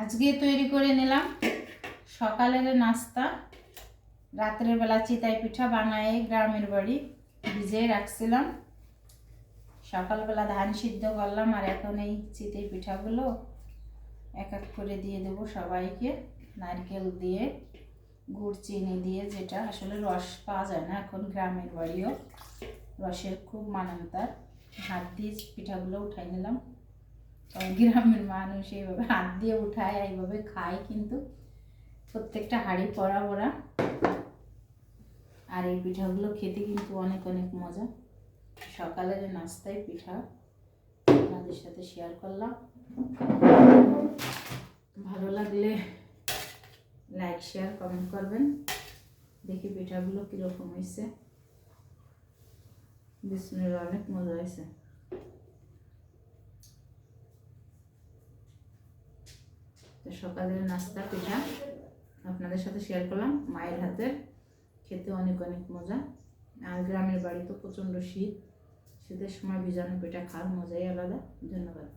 আজকে তৈরি করে নিলাম সকালের নাস্তা। রাতের বেলা চিতাই পিঠা বানাই গ্রামের বাড়ি ভিজিয়ে রাখছিলাম। সকালবেলা ধান সিদ্ধ করলাম, আর এখন এই চিতাই পিঠাগুলো এক এক করে দিয়ে দেব সবাইকে। নারকেল দিয়ে, গুড় চিনি দিয়ে, যেটা আসলে রস পাওয়া যায় না এখন গ্রামের বাড়িও, রসের খুব মানান্তার। হাত দিয়ে পিঠাগুলো উঠাই নিলাম। গ্রামের মানুষ এইভাবে হাত দিয়ে উঠায়, এইভাবে খায়, কিন্তু প্রত্যেকটা হাঁড়ি পরা ভরা। আর এই পিঠাগুলো খেতে কিন্তু অনেক অনেক মজা। সকালের নাস্তায় পিঠা আপনাদের সাথে শেয়ার করলাম। ভালো লাগলে লাইক শেয়ার কমেন্ট করবেন। দেখি পিঠাগুলো কীরকম হয়েছে। বিসমিল্লাহ, অনেক মজা হয়েছে। তো সকালের নাস্তা পিঠা আপনাদের সাথে শেয়ার করলাম। মায়ের হাতের, খেতে অনেক অনেক মজা। আর গ্রামের বাড়ি তো প্রচণ্ড শীত, শীতের সময় ভিজানো পিঠা খাওয়ার মজাই আলাদা। ধন্যবাদ।